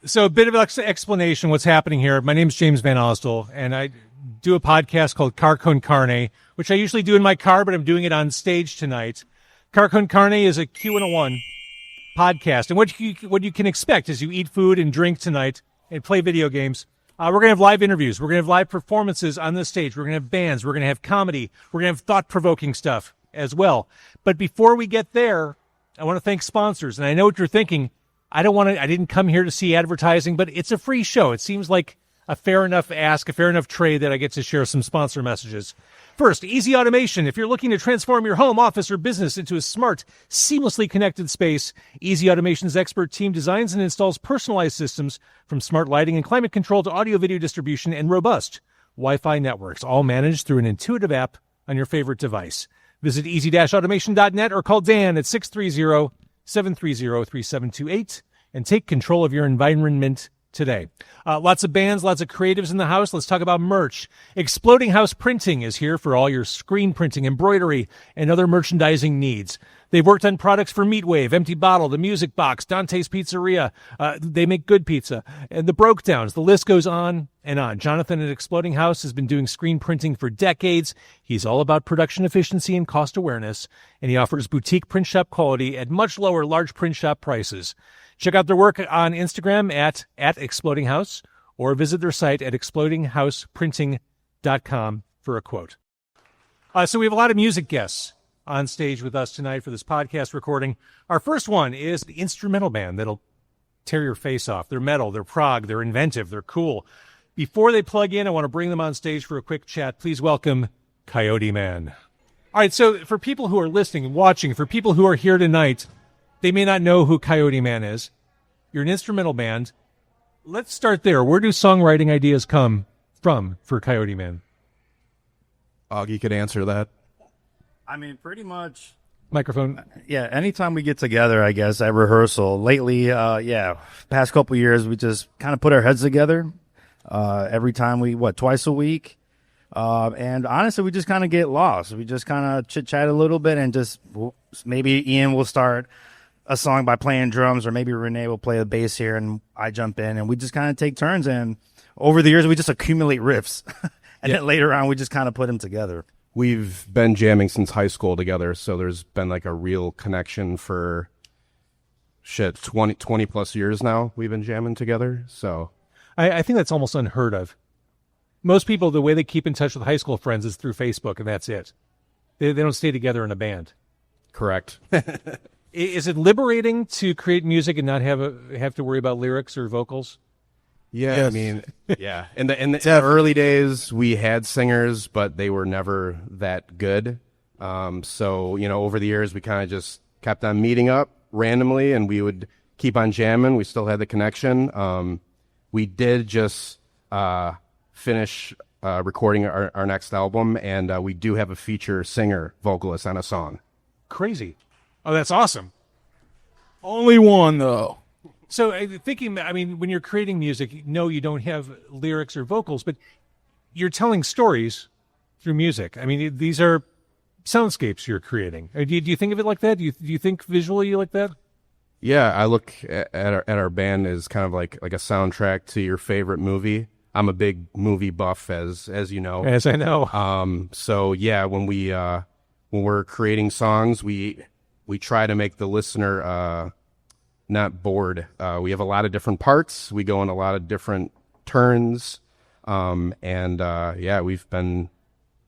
So a bit of an explanation what's happening here. My name's James Van Osdol, and I do a podcast called Car Con Carne, which I usually do in my car, but I'm doing it on stage tonight. Car Con Carne is a Q101 podcast, and what you can expect is you eat food and drink tonight and play video games. We're going to have live interviews. We're going to have live performances on the stage. We're going to have bands. We're going to have comedy. We're going to have thought-provoking stuff as well. But before we get there, I want to thank sponsors. And I know what you're thinking. I didn't come here to see advertising, but it's a free show. It seems like a fair enough ask, a fair enough trade that I get to share some sponsor messages. First, Easy Automation. If you're looking to transform your home, office, or business into a smart, seamlessly connected space, Easy Automation's expert team designs and installs personalized systems from smart lighting and climate control to audio-video distribution and robust Wi-Fi networks, all managed through an intuitive app on your favorite device. Visit easy-automation.net or call Dan at 630-730-3728 and take control of your environment today. Lots of bands, lots of creatives in the house. Let's talk about merch. Exploding House Printing is here for all your screen printing, embroidery, and other merchandising needs. They've worked on products for Meatwave, Empty Bottle, The Music Box, Dante's Pizzeria. They make good pizza. And the Broke Downs. The list goes on and on. Jonathan at Exploding House has been doing screen printing for decades. He's all about production efficiency and cost awareness, and he offers boutique print shop quality at much lower large print shop prices. Check out their work on Instagram at Exploding House or visit their site at explodinghouseprinting.com for a quote. So we have a lot of music guests on stage with us tonight for this podcast recording. Our first one is the instrumental band that'll tear your face off. They're metal, they're prog, they're inventive, they're cool. Before they plug in, I want to bring them on stage for a quick chat. Please welcome Coyote Man. All right, so for people who are listening and watching, for people who are here tonight, they may not know who Coyote Man is. You're an instrumental band. Let's start there. Where do songwriting ideas come from for Coyote Man? Augie could answer that. I mean, pretty much. Microphone. Yeah, anytime we get together, I guess, at rehearsal. Lately, past couple years, we just kind of put our heads together. Every time twice a week. And honestly, we just kind of get lost. We just kind of chit-chat a little bit and just maybe Ian will start a song by playing drums, or maybe Renee will play the bass here and I jump in, and we just kind of take turns. And over the years, we just accumulate riffs. And then later on, we just kind of put them together. We've been jamming since high school together, so there's been like a real connection for 20 plus years now. We've been jamming together. So I think that's almost unheard of. Most people, the way they keep in touch with high school friends is through Facebook, and that's it. They don't stay together in a band. Correct. Is it liberating to create music and not have to worry about lyrics or vocals? Yeah, Yes. I mean, yeah. In the early days, we had singers, but they were never that good. So, over the years, we kind of just kept on meeting up randomly, and we would keep on jamming. We still had the connection. We did just finish recording our next album, and we do have a feature singer vocalist on a song. Crazy. Oh, that's awesome. Only one, though. So thinking, when you're creating music, no, you don't have lyrics or vocals, but you're telling stories through music. These are soundscapes you're creating. Do you think of it like that? Do you think visually like that? Yeah, I look at our band as kind of like a soundtrack to your favorite movie. I'm a big movie buff, as you know. As I know. So yeah, when we're creating songs, we try to make the listener not bored. We have a lot of different parts. We go in a lot of different turns, we've been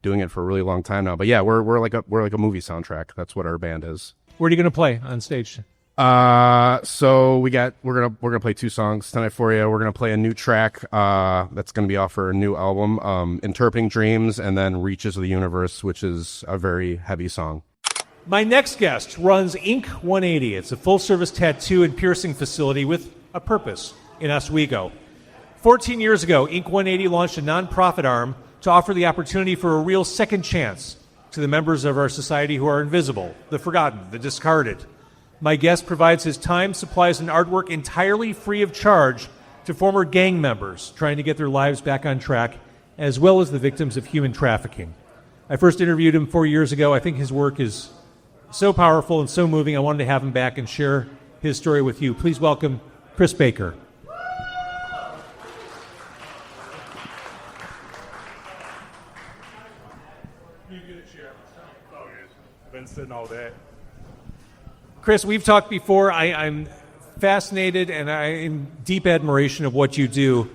doing it for a really long time now. But yeah, we're like a movie soundtrack. That's what our band is. Where are you going to play on stage? So we're gonna play two songs tonight for you. We're gonna play a new track that's gonna be off for a new album, Interpreting Dreams, and then Reaches of the Universe, which is a very heavy song. My next guest runs Ink 180. It's a full-service tattoo and piercing facility with a purpose in Oswego. 14 years ago, Ink 180 launched a nonprofit arm to offer the opportunity for a real second chance to the members of our society who are invisible, the forgotten, the discarded. My guest provides his time, supplies, and artwork entirely free of charge to former gang members trying to get their lives back on track, as well as the victims of human trafficking. I first interviewed him 4 years ago. I think his work is so powerful and so moving. I wanted to have him back and share his story with you. Please welcome Chris Baker. been sitting all day. Chris, we've talked before. I'm fascinated and I'm in deep admiration of what you do.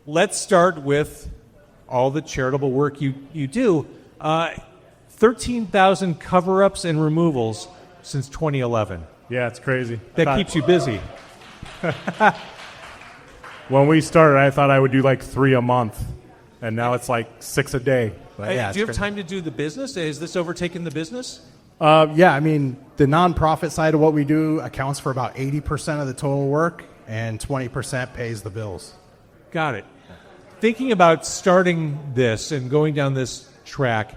Let's start with all the charitable work you do. 13,000 cover-ups and removals since 2011. Yeah, it's crazy. That keeps you busy. When we started, I thought I would do like 3 a month, and now it's like 6 a day. But yeah, do you have time to do the business? Has this overtaken the business? Yeah, I mean, the nonprofit side of what we do accounts for about 80% of the total work, and 20% pays the bills. Got it. Thinking about starting this and going down this track,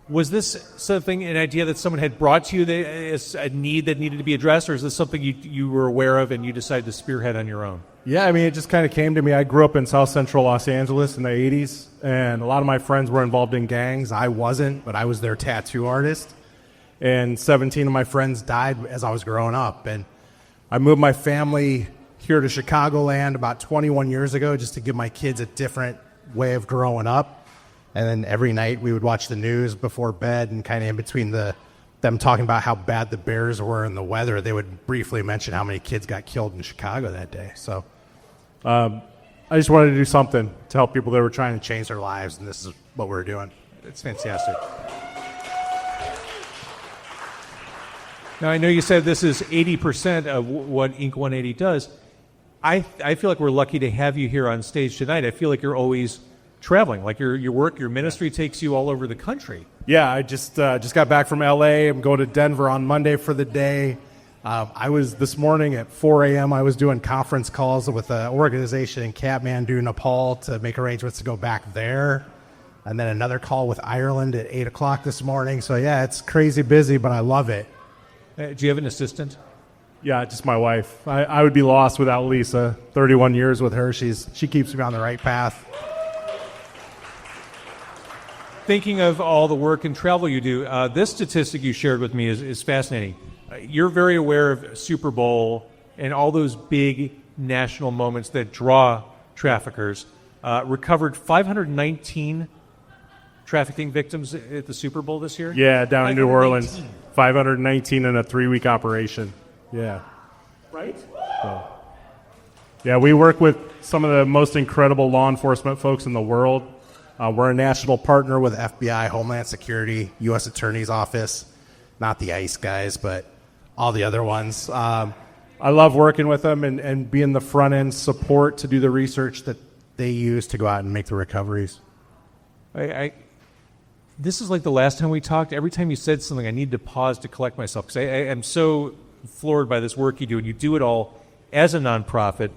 was this something, an idea that someone had brought to you as a need that needed to be addressed, or is this something you were aware of and you decided to spearhead on your own? Yeah, I mean, it just kind of came to me. I grew up in South Central Los Angeles in the 80s, and a lot of my friends were involved in gangs. I wasn't, but I was their tattoo artist. And 17 of my friends died as I was growing up. And I moved my family here to Chicagoland about 21 years ago just to give my kids a different way of growing up. And then every night we would watch the news before bed, and kind of in between them talking about how bad the Bears were and the weather, they would briefly mention how many kids got killed in Chicago that day. So I just wanted to do something to help people that were trying to change their lives, and this is what we're doing. It's fantastic. Now, I know you said this is 80% of what Inc. 180 does. I feel like we're lucky to have you here on stage tonight. I feel like you're always traveling, like your work, your ministry takes you all over the country. Yeah, I just got back from L.A. I'm going to Denver on Monday for the day. I was this morning at 4 a.m. I was doing conference calls with an organization in Kathmandu, Nepal, to make arrangements to go back there. And then another call with Ireland at 8 o'clock this morning. So, yeah, it's crazy busy, but I love it. Do you have an assistant? Yeah, just my wife. I would be lost without Lisa. 31 years with her. She keeps me on the right path. Thinking of all the work and travel you do, this statistic you shared with me is fascinating. You're very aware of Super Bowl and all those big national moments that draw traffickers. Recovered 519 trafficking victims at the Super Bowl this year? Yeah, down in New Orleans. 519 in a 3-week operation. Yeah. Right? So, yeah, we work with some of the most incredible law enforcement folks in the world. We're a national partner with FBI, Homeland Security, U.S. Attorney's Office, not the ICE guys, but all the other ones. I love working with them and being the front-end support to do the research that they use to go out and make the recoveries. This is like the last time we talked. Every time you said something, I need to pause to collect myself because I am so floored by this work you do, and you do it all as a nonprofit.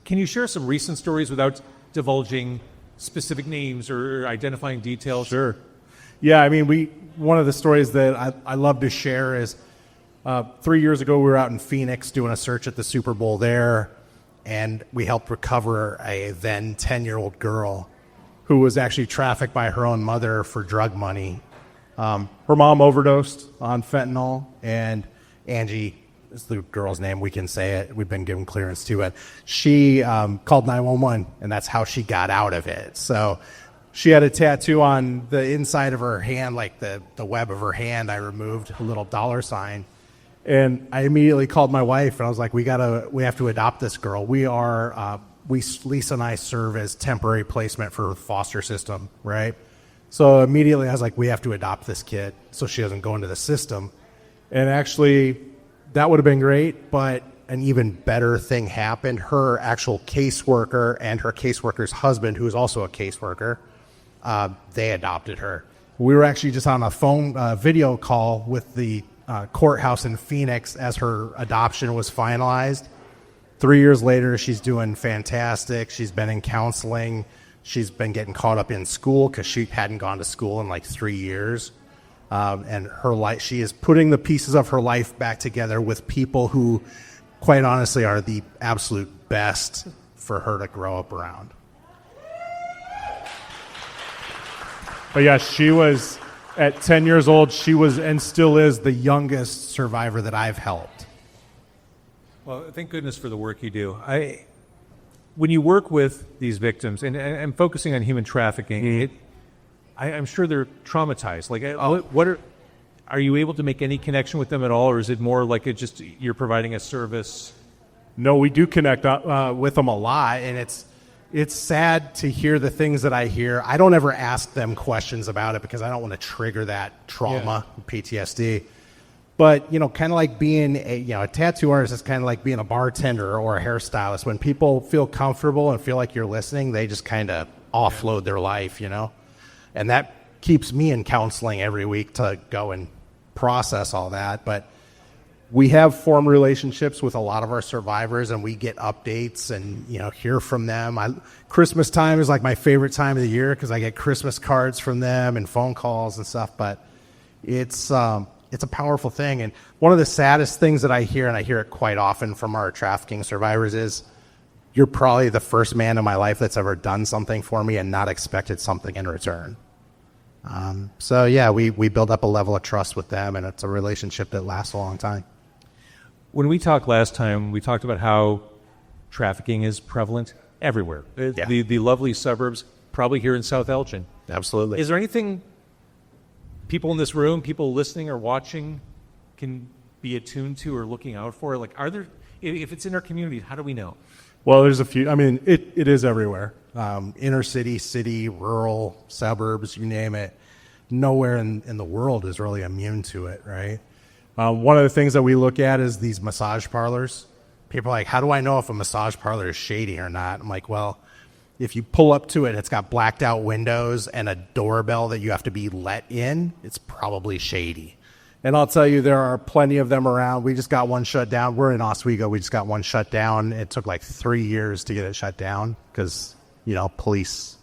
Can you share some recent stories without divulging specific names or identifying details? Sure. Yeah, I mean, one of the stories that I love to share is 3 years ago we were out in Phoenix doing a search at the Super Bowl there, and we helped recover a then 10-year-old girl who was actually trafficked by her own mother for drug money. Her mom overdosed on fentanyl, and Angie is the girl's name. We can say it. We've been given clearance to it. She called 911, and that's how she got out of it. So she had a tattoo on the inside of her hand, like the web of her hand. I removed a little $sign. And I immediately called my wife, and I was like, we have to adopt this girl. Lisa and I serve as temporary placement for the foster system, right? So immediately I was like, we have to adopt this kid so she doesn't go into the system. And actually, that would have been great, but an even better thing happened. Her actual caseworker and her caseworker's husband, who is also a caseworker, they adopted her. We were actually just on a phone video call with the courthouse in Phoenix as her adoption was finalized. 3 years later, she's doing fantastic. She's been in counseling. She's been getting caught up in school because she hadn't gone to school in like 3 years. And her life, she is putting the pieces of her life back together with people who, quite honestly, are the absolute best for her to grow up around. But yeah, she was, at 10 years old, she was and still is the youngest survivor that I've helped. Well, thank goodness for the work you do. When you work with these victims, and I'm focusing on human trafficking, I'm sure they're traumatized. Like, Are you able to make any connection with them at all, or is it more like you're providing a service? No, we do connect with them a lot, and it's sad to hear the things that I hear. I don't ever ask them questions about it because I don't want to trigger that trauma, PTSD. But, kind of like being a tattoo artist is kind of like being a bartender or a hairstylist. When people feel comfortable and feel like you're listening, they just kind of offload their life, And that keeps me in counseling every week to go and process all that. But we have formed relationships with a lot of our survivors, and we get updates and, hear from them. Christmas time is like my favorite time of the year because I get Christmas cards from them and phone calls and stuff. But it's a powerful thing. And one of the saddest things that I hear, and I hear it quite often from our trafficking survivors, is you're probably the first man in my life that's ever done something for me and not expected something in return. We build up a level of trust with them, and it's a relationship that lasts a long time. When we talked last time, we talked about how trafficking is prevalent everywhere. Yeah. The lovely suburbs, probably here in South Elgin. Absolutely. Is there anything people in this room, people listening or watching, can be attuned to or looking out for? Like, if it's in our community, how do we know? Well, there's a few. I mean, it is everywhere. Inner city, city, rural, suburbs, you name it. Nowhere in the world is really immune to it, right? One of the things that we look at is these massage parlors. People are like, how do I know if a massage parlor is shady or not? I'm like, well, if you pull up to it, it's got blacked out windows and a doorbell that you have to be let in, it's probably shady. And I'll tell you, there are plenty of them around. We just got one shut down. We're in Oswego. We just got one shut down. It took like 3 years to get it shut down because, police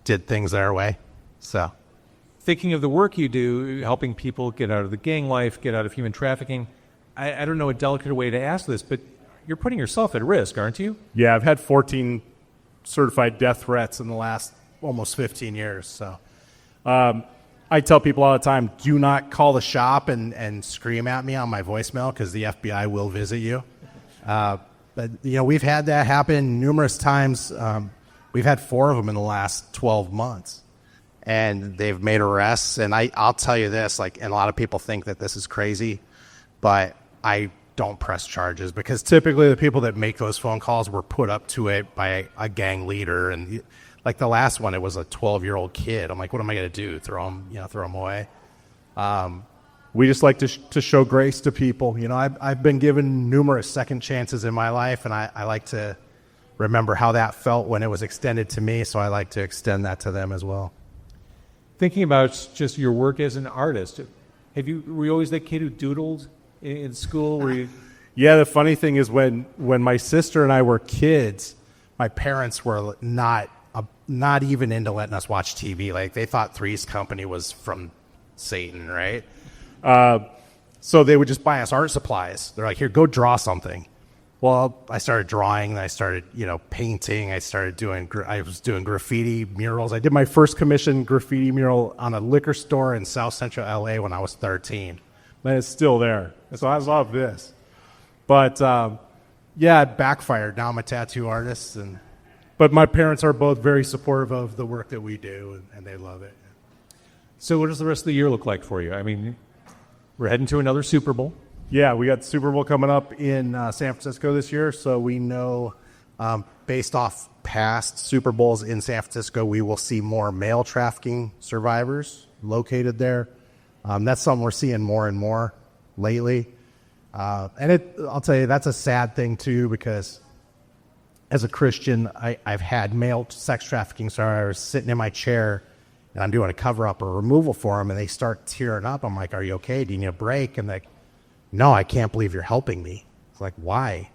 did things their way. So, thinking of the work you do, helping people get out of the gang life, get out of human trafficking, I don't know a delicate way to ask this, but you're putting yourself at risk, aren't you? Yeah, I've had 14 certified death threats in the last almost 15 years. So I tell people all the time, do not call the shop and scream at me on my voicemail because the FBI will visit you. But, we've had that happen numerous times. We've had 4 of them in the last 12 months. And they've made arrests. And I'll tell you this, and a lot of people think that this is crazy, but I don't press charges because typically the people that make those phone calls were put up to it by a gang leader. And like the last one, it was a 12-year-old kid. I'm like, what am I going to do? Throw him away? We just like to show grace to people. I've been given numerous second chances in my life, and I like to remember how that felt when it was extended to me. So I like to extend that to them as well. Thinking about just your work as an artist, were you always that kid who doodled in school? Were you? Yeah, the funny thing is when my sister and I were kids, my parents were not even into letting us watch TV. Like they thought Three's Company was from Satan, right? So they would just buy us art supplies. They're like, here, go draw something. Well, I started drawing, and I started, painting. I was doing graffiti murals. I did my first commissioned graffiti mural on a liquor store in South Central LA when I was 13. And it's still there. So I love this. But, it backfired. Now I'm a tattoo artist. But my parents are both very supportive of the work that we do, and they love it. So what does the rest of the year look like for you? I mean, we're heading to another Super Bowl. Yeah, we got the Super Bowl coming up in San Francisco this year, so we know based off past Super Bowls in San Francisco, we will see more male trafficking survivors located there. That's something we're seeing more and more lately. I'll tell you, that's a sad thing, too, because as a Christian, I've had male sex trafficking survivors sitting in my chair, and I'm doing a cover-up or removal for them, and they start tearing up. I'm like, are you okay? Do you need a break? And they're like, no, I can't believe you're helping me. It's like, why?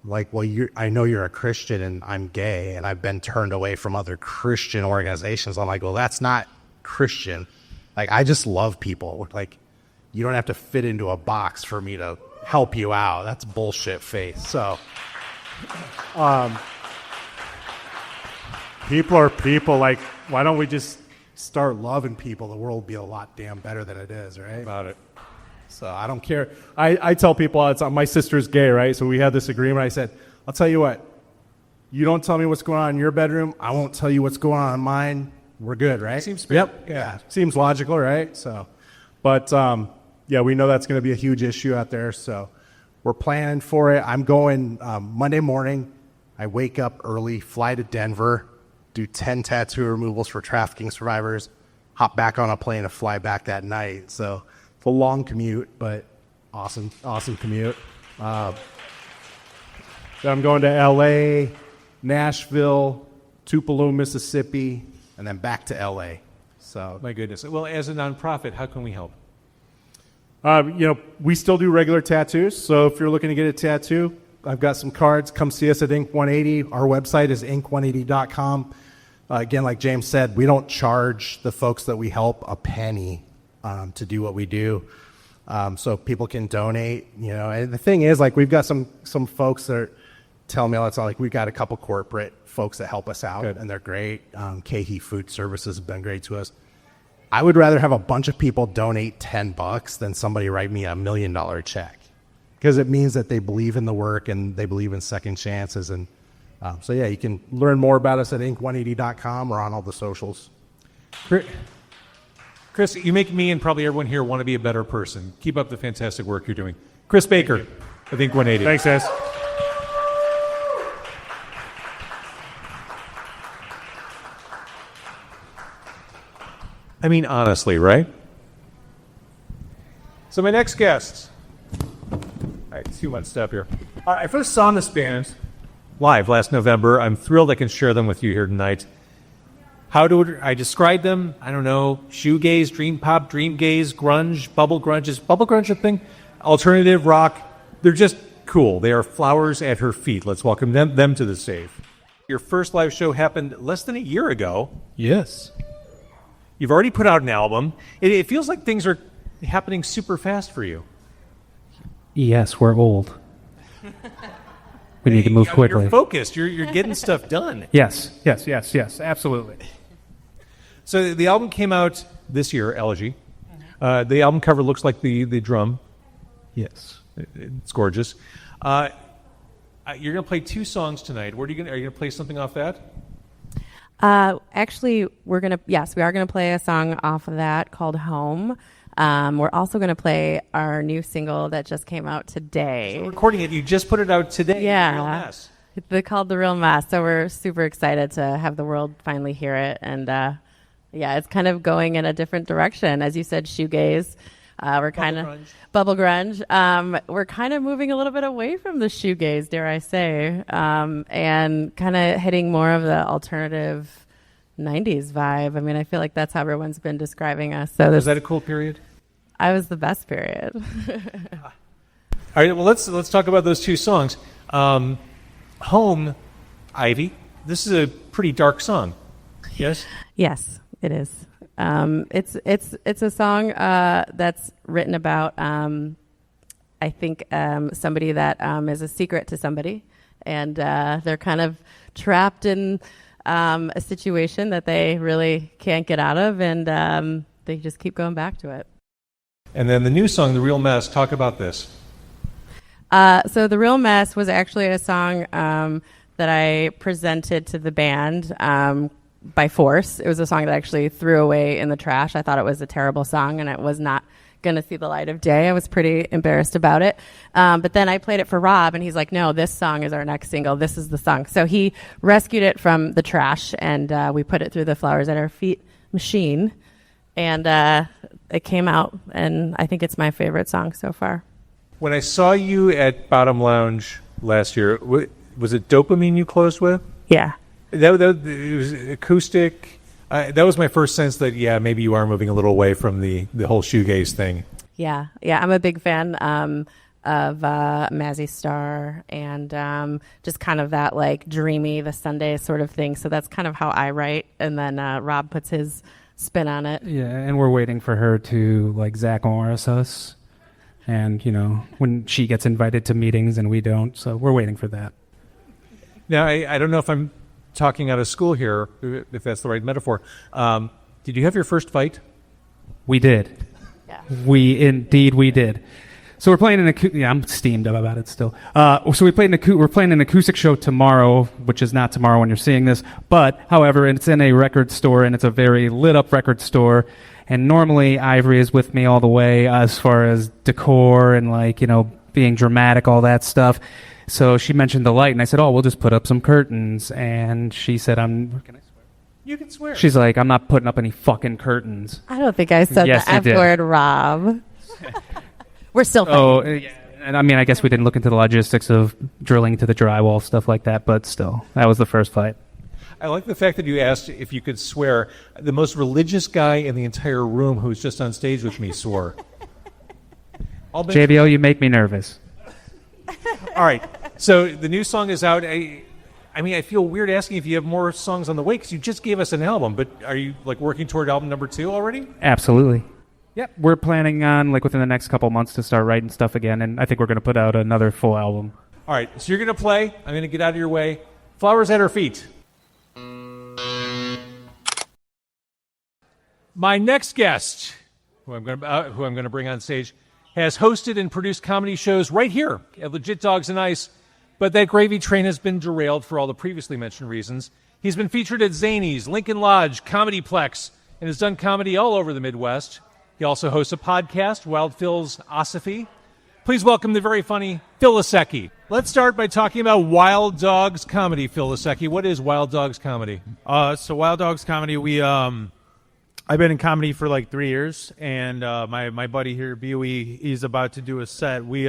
I'm like, well, I know you're a Christian and I'm gay and I've been turned away from other Christian organizations. I'm like, well, that's not Christian. Like, I just love people. Like, you don't have to fit into a box for me to help you out. That's bullshit faith. So, people are people. Like, why don't we just start loving people? The world will be a lot damn better than it is, right? About it. So I don't care. I tell people all the time, my sister's gay, right? So we had this agreement. I said, I'll tell you what, you don't tell me what's going on in your bedroom. I won't tell you what's going on in mine. We're good, right? Seems fair. Yep. Yeah. Seems logical, right? So But yeah, we know that's going to be a huge issue out there, so we're planning for it. I'm going Monday morning. I wake up early, fly to Denver, do 10 tattoo removals for trafficking survivors, hop back on a plane and fly back that night. So it's a long commute, but awesome commute. Then I'm going to L.A., Nashville, Tupelo, Mississippi, and then back to L.A. So, My goodness. Well, as a nonprofit, how can we help? we still do regular tattoos. So if you're looking to get a tattoo, I've got some cards. Come see us at Ink 180. Our website is ink180.com. Again, like James said, we don't charge the folks that we help a penny to do what we do. So people can donate, And the thing is, like, we've got some folks that tell me all the time, like, we've got a couple corporate folks that help us out, and they're great. KT Food Services has been great to us. I would rather have a bunch of people donate $10 than somebody write me $1 million check, because it means that they believe in the work and they believe in second chances. And so, yeah, you can learn more about us at ink180.com or on all the socials. Chris, you make me and probably everyone here want to be a better person. Keep up the fantastic work you're doing. Chris Baker, I think 180. Thanks, guys. I mean, honestly, right? So my next guest. All right, too much stuff here. I first saw this band live last November. I'm thrilled I can share them with you here tonight. How do I describe them? I don't know. Shoegaze, dream pop, dream gaze, grunge, bubble grunge. Is bubble grunge a thing? Alternative rock. They're just cool. They are Flowers at Her Feet. Let's welcome them to the stage. Your first live show happened less than a year ago. Yes. You've already put out an album. It feels like things are happening super fast for you. Yes, we're old. We need to move quickly. You're focused. You're getting stuff done. Yes, absolutely. So the album came out this year, Elegy. The album cover looks like the drum. Yes. It's gorgeous. You're going to play 2 songs tonight. Are you going to play something off that? Actually, we are going to play a song off of that called Home. We're also going to play our new single that just came out today. So recording it, you just put it out today. Yeah. Real Mess. It's called The Real Mess. So we're super excited to have the world finally hear it. And it's kind of going in a different direction. As you said, shoegaze. We're kind of bubble grunge. We're kind of moving a little bit away from the shoegaze, dare I say, and kind of hitting more of the alternative 90s vibe. I mean, I feel like that's how everyone's been describing us. So was that a cool period? I was the best period. All right. Well, let's talk about those 2 songs. Home, Ivy. This is a pretty dark song. Yes. Yes, it is. It's a song that's written about I think somebody that is a secret to somebody, and they're kind of trapped in a situation that they really can't get out of, and they just keep going back to it. And then the new song, The Real Mess. Talk about this. So The Real Mess was actually a song that I presented to the band by force. It was a song that I actually threw away in the trash. I thought it was a terrible song, and it was not going to see the light of day. I was pretty embarrassed about it. But then I played it for Rob, and he's like, no, this song is our next single. This is the song. So he rescued it from the trash, and we put it through the Flowers at Our Feet machine. And it came out, and I think it's my favorite song so far. When I saw you at Bottom Lounge last year, was it Dopamine you closed with? Yeah. That it was acoustic. That was my first sense that, maybe you are moving a little away from the whole shoegaze thing. Yeah. I'm a big fan of Mazzy Star and just kind of that like dreamy, the Sunday sort of thing. So that's kind of how I write. And then Rob puts his spin on it. Yeah, and we're waiting for her to like Zach Morris us. And, when she gets invited to meetings and we don't. So we're waiting for that. Now, I don't know if I'm talking out of school here, if that's the right metaphor. Did you have your first fight? We did. Yeah. We did. So we're playing I'm steamed up about it still. So we're playing an acoustic show tomorrow, which is not tomorrow when you're seeing this. But, however, it's in a record store, and it's a very lit up record store. And normally Ivory is with me all the way as far as decor and like, being dramatic, all that stuff. So she mentioned the light, and I said, "Oh, we'll just put up some curtains." And she said, Can I swear? You can swear. She's like, "I'm not putting up any fucking curtains." I don't think I said Yes, the you F did. word, Rob. We're still fighting. And I mean, I guess we didn't look into the logistics of drilling to the drywall, stuff like that, but still, that was the first fight. I like the fact that you asked if you could swear. The most religious guy in the entire room who's just on stage with me swore. JBL, you make me nervous. All right. So the new song is out. I feel weird asking if you have more songs on the way because you just gave us an album. But are you like working toward album number 2 already? Absolutely. Yep. We're planning on like within the next couple months to start writing stuff again, and I think we're going to put out another full album. All right. So you're going to play. I'm going to get out of your way. Flowers at Her Feet. My next guest, who I'm going to bring on stage, has hosted and produced comedy shows right here at Legit Dogs and Ice, but that gravy train has been derailed for all the previously mentioned reasons. He's been featured at Zanies, Lincoln Lodge, Comedyplex, and has done comedy all over the Midwest. He also hosts a podcast, Wild Phil's Osophy. Please welcome the very funny Phil Lisiecki. Let's start by talking about Wild Dogs Comedy, Phil Lisiecki. What is Wild Dogs Comedy? So Wild Dogs Comedy, I've been in comedy for like 3 years, and my buddy here, Buey, he's about to do a set. We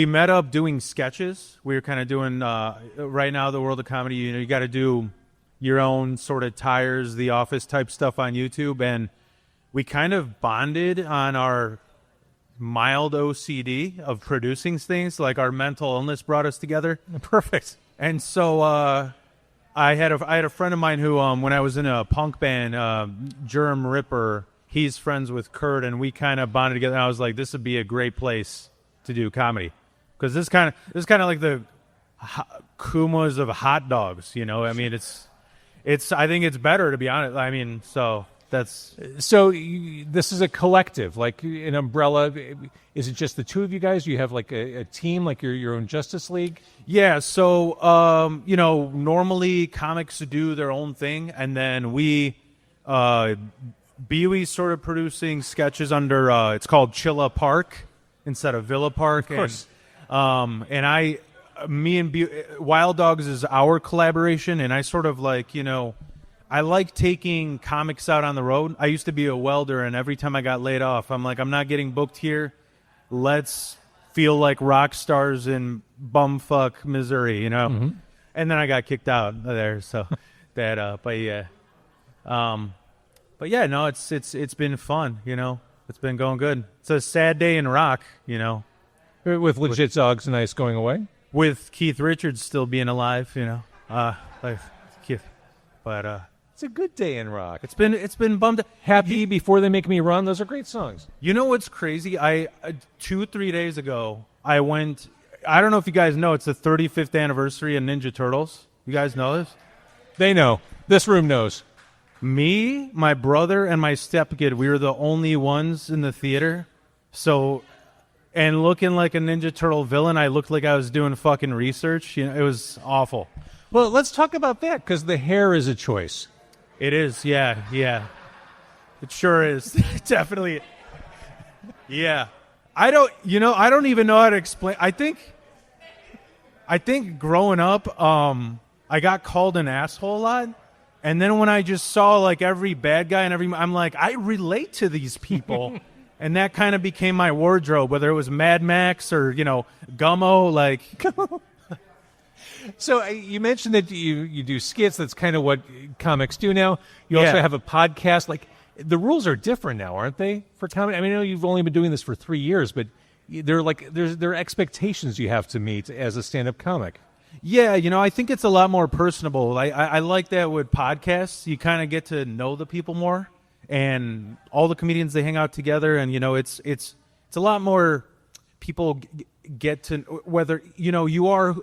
met up doing sketches. We were kind of doing right now the world of comedy. You got to do your own sort of Tires, The Office type stuff on YouTube, and we kind of bonded on our mild OCD of producing things. Like our mental illness brought us together. Perfect. And so. I had a friend of mine who, when I was in a punk band, Germ Ripper, he's friends with Kurt, and we kind of bonded together. And I was like, this would be a great place to do comedy, because this kind of like the Kumas of hot dogs, I mean, it's I think it's better, to be honest. I mean, so that's this is a collective, like an umbrella. Is it just the two of you guys? Do you have like a team, like your own Justice League? Yeah, so, normally comics do their own thing, and then Buey's sort of producing sketches under, it's called Chilla Park instead of Villa Park. Of course. And me and Wild Dogs is our collaboration, and I sort of like, I like taking comics out on the road. I used to be a welder, and every time I got laid off, I'm like, I'm not getting booked here. Let's feel like rock stars in bumfuck Missouri, Mm-hmm. And then I got kicked out of there. So that, but yeah, no, it's been fun, It's been going good. It's a sad day in rock, With Legit Dogs and Ice going away, with Keith Richards still being alive, but it's a good day in rock. It's been bummed. Happy Before They Make Me Run. Those are great songs. You know what's crazy? 2-3 days ago, I went. I don't know if you guys know. It's the 35th anniversary of Ninja Turtles. You guys know this? They know. This room knows. Me, my brother, and my stepkid, we were the only ones in the theater. So, and looking like a Ninja Turtle villain, I looked like I was doing fucking research. It was awful. Well, let's talk about that, because the hair is a choice. It is, yeah. It sure is. Definitely. Yeah. I don't even know how to explain. I think growing up, I got called an asshole a lot. And then when I just saw like every bad guy and I'm like, I relate to these people. And that kind of became my wardrobe, whether it was Mad Max or, Gummo, like. So you mentioned that you do skits. That's kind of what comics do now. You also have a podcast. Like, the rules are different now, aren't they, for comedy? I mean, I know you've only been doing this for 3 years, but there are expectations you have to meet as a stand-up comic. Yeah, I think it's a lot more personable. I like that with podcasts. You kind of get to know the people more, and all the comedians, they hang out together, and it's a lot more. People get to whether you are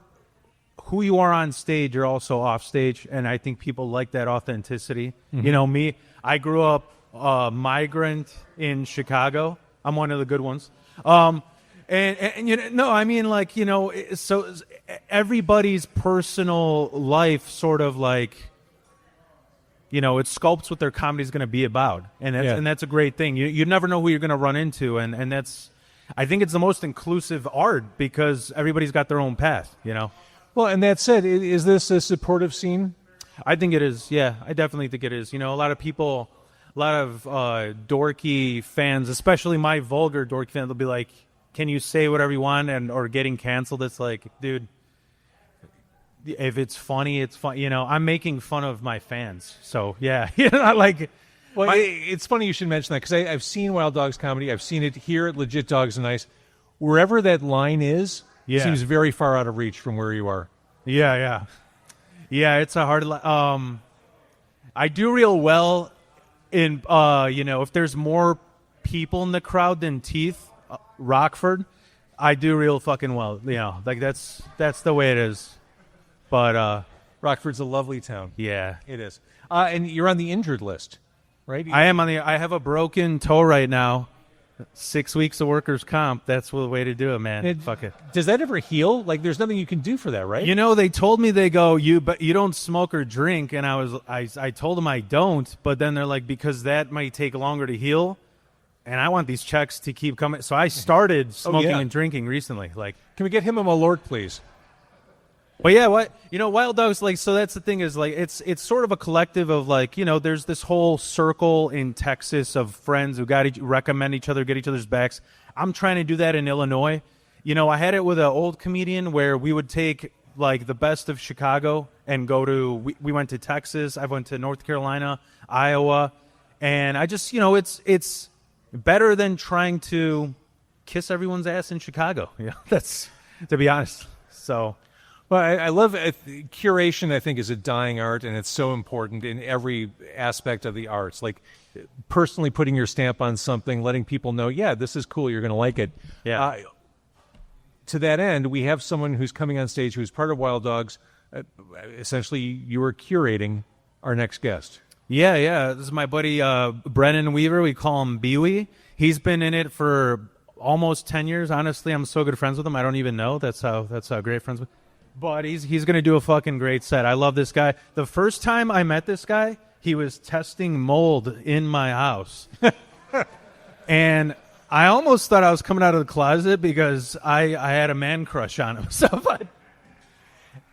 who you are on stage, you're also off stage, and I think people like that authenticity. Mm-hmm. Me, I grew up migrant in Chicago. I'm one of the good ones. So everybody's personal life sort of like it sculpts what their comedy is going to be about, and that's a great thing. You never know who you're going to run into, and that's, I think it's the most inclusive art because everybody's got their own path. Well, and that said, is this a supportive scene? I think it is. Yeah, I definitely think it is. A lot of people, a lot of dorky fans, especially my vulgar dorky fans, they'll be like, "Can you say whatever you want?" or getting canceled. It's like, dude, if it's funny, it's fun. I'm making fun of my fans. So yeah, like. Well, it's funny you should mention that because I've seen Wild Dogs comedy. I've seen it here at Legit Dogs and Ice. Wherever that line is, it seems very far out of reach from where you are. Yeah. It's a hard. I do real well in if there's more people in the crowd than Teeth, Rockford, I do real fucking well. Like that's the way it is. But Rockford's a lovely town. Yeah, it is. And you're on the injured list, right? I am on the. I have a broken toe right now. 6 weeks of workers' comp. That's the way to do it, man. Fuck it. Does that ever heal? Like, there's nothing you can do for that, right? They told me but you don't smoke or drink, and I told them I don't. But then they're like, because that might take longer to heal, and I want these checks to keep coming. So I started smoking and drinking recently. Like, can we get him a Malort, please? Well, yeah, Wild Dogs, so that's the thing is, it's sort of a collective of, there's this whole circle in Texas of friends who recommend each other, get each other's backs. I'm trying to do that in Illinois. I had it with an old comedian where we would take, the best of Chicago and we went to Texas, I went to North Carolina, Iowa, and I just, it's better than trying to kiss everyone's ass in Chicago. That's, to be honest. So... Well, I love curation. I think is a dying art, and it's so important in every aspect of the arts. Like personally putting your stamp on something, letting people know, yeah, this is cool. You're going to like it. Yeah. To that end, we have someone who's coming on stage who's part of Wild Dogs. Essentially, you are curating our next guest. Yeah. This is my buddy Brennan Weaver. We call him Bewee. He's been in it for almost 10 years. Honestly, I'm so good friends with him. I don't even know. That's how great friends with. But he's going to do a fucking great set. I love this guy. The first time I met this guy, he was testing mold in my house. And I almost thought I was coming out of the closet because I had a man crush on him.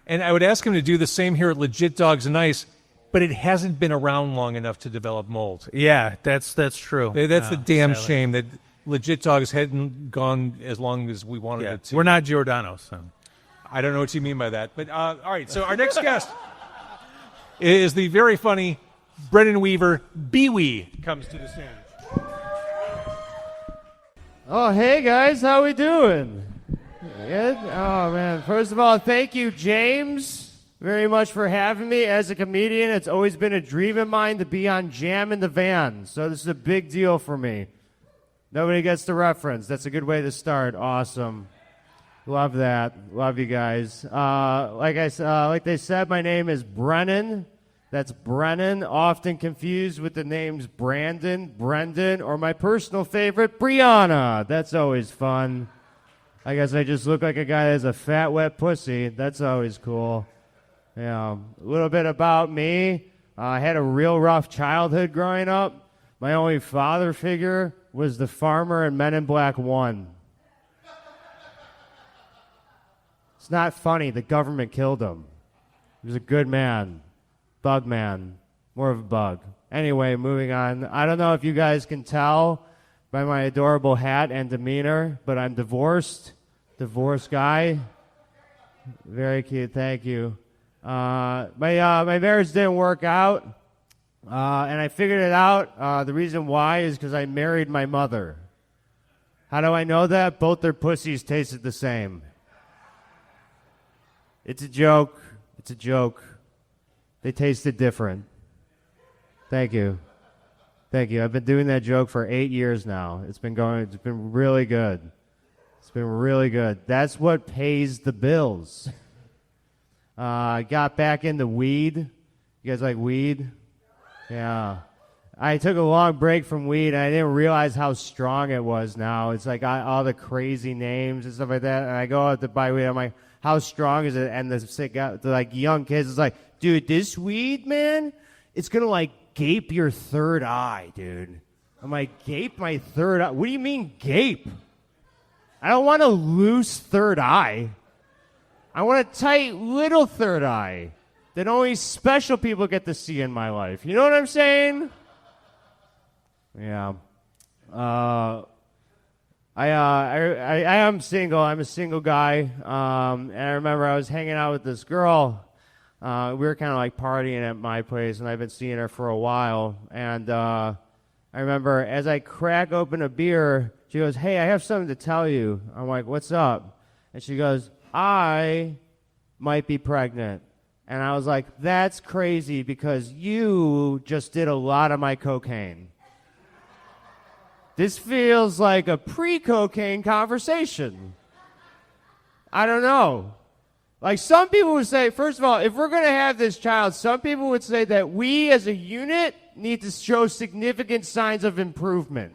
And I would ask him to do the same here at Legit Dogs and Ice, but it hasn't been around long enough to develop mold. Yeah, that's true. That's the damn shame that Legit Dogs hadn't gone as long as we wanted it to. We're not Giordano, so... I don't know what you mean by that. But, all right, so our next guest is the very funny Brennan Weaver. Bewee comes to the stage. Oh, hey, guys. How we doing? Good? Oh, man. First of all, thank you, James, very much for having me. As a comedian, it's always been a dream of mine to be on Jam in the Van. So this is a big deal for me. Nobody gets the reference. That's a good way to start. Awesome. Love that. Love you guys. Like they said, my name is Brennan. That's Brennan, often confused with the names Brandon, Brendan, or my personal favorite, Brianna. That's always fun. I guess I just look like a guy that has a fat, wet pussy. That's always cool. Yeah. A little bit about me. I had a real rough childhood growing up. My only father figure was the farmer in Men in Black 1. It's not funny. The government killed him. He was a good man. Bug man. More of a bug. Anyway, moving on. I don't know if you guys can tell by my adorable hat and demeanor, but I'm divorced. Divorced guy. Very cute. Thank you. My marriage didn't work out, and I figured it out. The reason why is because I married my mother. How do I know that? Both their pussies tasted the same. It's a joke. It's a joke. They tasted different. Thank you. Thank you. I've been doing that joke for 8 years now. It's been really good. It's been really good. That's what pays the bills. I got back into weed. You guys like weed? Yeah. I took a long break from weed, and I didn't realize how strong it was now. It's like all the crazy names and stuff like that, and I go out to buy weed. I'm like, how strong is it? And the young kids is like, dude, this weed, man, it's going to, like, gape your third eye, dude. I'm like, gape my third eye? What do you mean gape? I don't want a loose third eye. I want a tight little third eye that only special people get to see in my life. You know what I'm saying? Yeah. I am single. I'm a single guy. And I remember I was hanging out with this girl. We were kind of like partying at my place, and I've been seeing her for a while. And I remember as I crack open a beer, she goes, "Hey, I have something to tell you." I'm like, "What's up?" And she goes, "I might be pregnant." And I was like, "That's crazy because you just did a lot of my cocaine. This feels like a pre-cocaine conversation." I don't know. Like, some people would say, first of all, if we're going to have this child, some people would say that we as a unit need to show significant signs of improvement.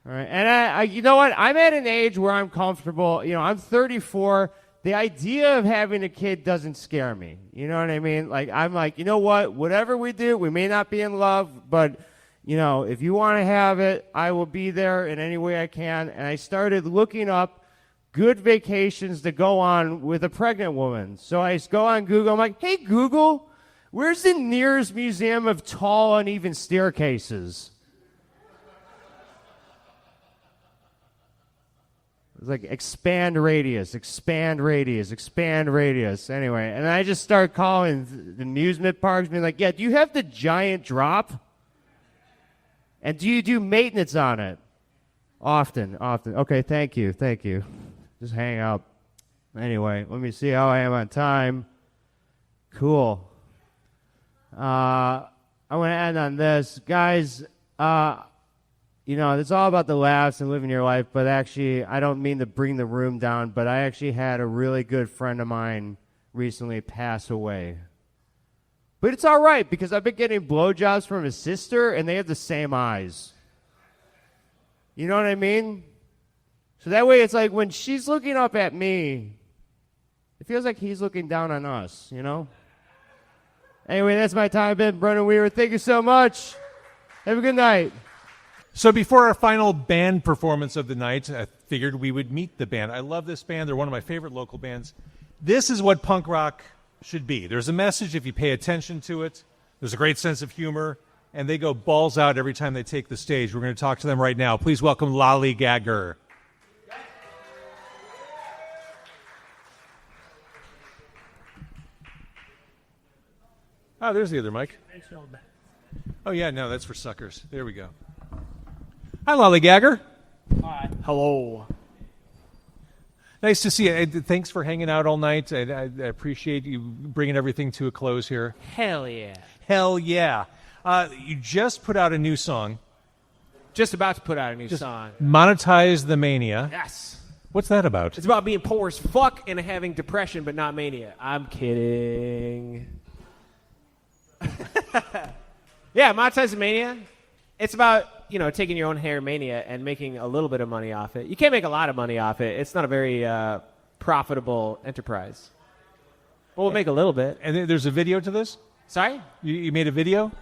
All right. And I you know what? I'm at an age where I'm comfortable. You know, I'm 34. The idea of having a kid doesn't scare me. You know what I mean? Like, I'm like, you know what? Whatever we do, we may not be in love, but, you know, if you want to have it, I will be there in any way I can. And I started looking up good vacations to go on with a pregnant woman. So I go on Google. I'm like, "Hey, Google, where's the nearest museum of tall, uneven staircases?" It's like expand radius, expand radius, expand radius. Anyway, and I just start calling the amusement parks, being like, "Yeah, do you have the giant drop? And do you do maintenance on it?" Often. Okay, thank you. Just hang up. Anyway, let me see how I am on time. Cool. I want to end on this. Guys, you know, it's all about the laughs and living your life, but actually, I don't mean to bring the room down, but I actually had a really good friend of mine recently pass away. But it's all right, because I've been getting blowjobs from his sister, and they have the same eyes. You know what I mean? So that way, it's like when she's looking up at me, it feels like he's looking down on us, you know? Anyway, that's my time. I've been Brennan Weaver. Thank you so much. Have a good night. So before our final band performance of the night, I figured we would meet the band. I love this band. They're one of my favorite local bands. This is what punk rock should be. There's a message if you pay attention to it. There's a great sense of humor, and they go balls out every time they take the stage. We're going to talk to them right now. Please welcome Lollygagger. Oh, there's the other mic. Oh, yeah, no, that's for suckers. There we go. Hi, Lollygagger. Hi. Hello. Nice to see you. Thanks for hanging out all night. I appreciate you bringing everything to a close here. Hell yeah. Hell yeah. You just put out a new song. Just about to put out a new song. Monetize the Mania. Yes. What's that about? It's about being poor as fuck and having depression, but not mania. I'm kidding. Yeah, Monetize the Mania. It's about, you know, taking your own hair mania and making a little bit of money off it. You can't make a lot of money off it. It's not a very profitable enterprise. But we'll make a little bit. And there's a video to this? Sorry? You made a video?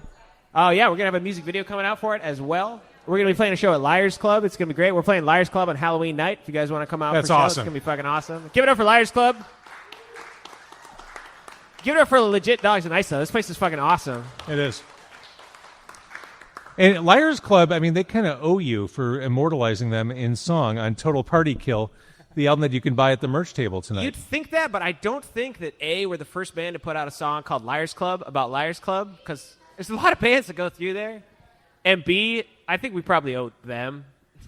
Oh, yeah. We're going to have a music video coming out for it as well. We're going to be playing a show at Liars Club. It's going to be great. We're playing Liars Club on Halloween night. If you guys want to come out That's for a show, awesome. It's going to be fucking awesome. Give it up for Liars Club. Give it up for Legit Dogs and Ice, though. This place is fucking awesome. It is. And Liars Club, I mean, they kind of owe you for immortalizing them in song on Total Party Kill, the album that you can buy at the merch table tonight. You'd think that, but I don't think that, A, we're the first band to put out a song called Liars Club about Liars Club, because there's a lot of bands that go through there. And B, I think we probably owe them,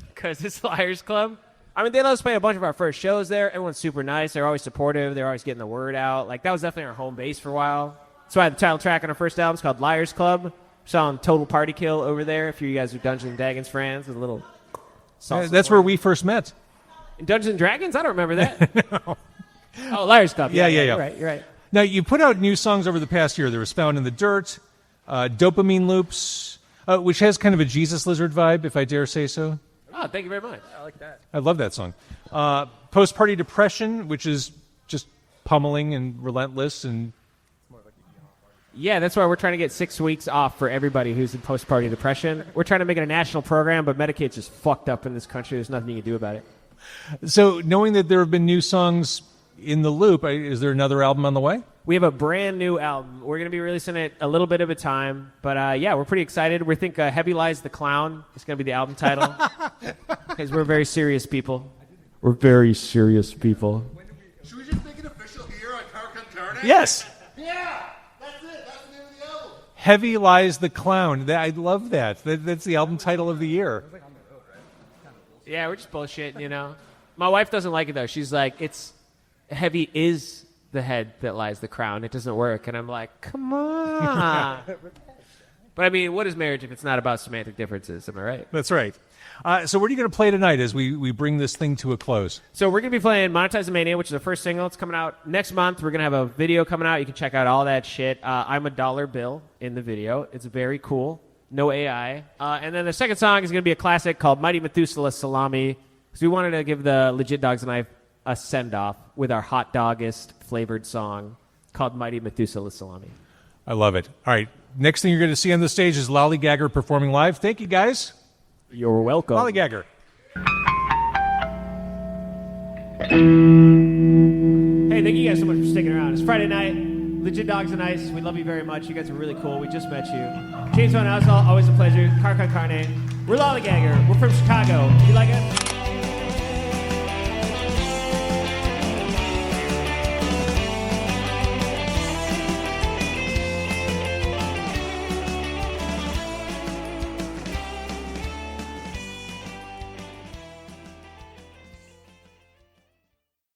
because it's Liars Club. I mean, they let us play a bunch of our first shows there. Everyone's super nice. They're always supportive. They're always getting the word out. Like, that was definitely our home base for a while. That's why the title track on our first album is called Liars Club. Saw on Total Party Kill over there. If you guys are Dungeons & Dragons fans, with a little salsa. That's where we first met. In Dungeons & Dragons? I don't remember that. No. Oh, Liars Club. Yeah. You're right. Now, you put out new songs over the past year. There was Found in the Dirt, Dopamine Loops, which has kind of a Jesus Lizard vibe, if I dare say so. Oh, thank you very much. I like that. I love that song. Post-Party Depression, which is just pummeling and relentless. And Yeah, that's why we're trying to get 6 weeks off for everybody who's in post-party depression. We're trying to make it a national program, but Medicaid's just fucked up in this country. There's nothing you can do about it. So, knowing that there have been new songs in the loop, is there another album on the way? We have a brand new album. We're going to be releasing it a little bit of a time. But yeah, we're pretty excited. We think Heavy Lies the Clown is going to be the album title. Because we're very serious people. We're very serious people. Should we just make it official here on Carne? Yes. Yeah, that's it. That's the name of the album. Heavy Lies the Clown. I love that. That's the album title of the year. Yeah, we're just bullshitting, you know. My wife doesn't like it, though. She's like, it's heavy is the head that lies the crown. It doesn't work. And I'm like, come on. But, I mean, what is marriage if it's not about semantic differences? Am I right? That's right. So what are you going to play tonight as we bring this thing to a close? So we're going to be playing Monetizing Mania, which is the first single. It's coming out next month. We're going to have a video coming out. You can check out all that shit. I'm a dollar bill in the video. It's very cool. No AI. And then the second song is going to be a classic called Mighty Methuselah Salami, because we wanted to give the Legit Dogs and I a send-off with our hot doggist flavored song called Mighty Methuselah Salami. I love it. All right. Next thing you're going to see on the stage is Lollygagger performing live. Thank you, guys. You're welcome. Lollygagger. Hey, thank you guys so much for sticking around. It's Friday night. Legit Dogs and Ice. We love you very much. You guys are really cool. We just met you. James Van Oswald, always a pleasure. Carne. We're Lollygagger. We're from Chicago. You like it?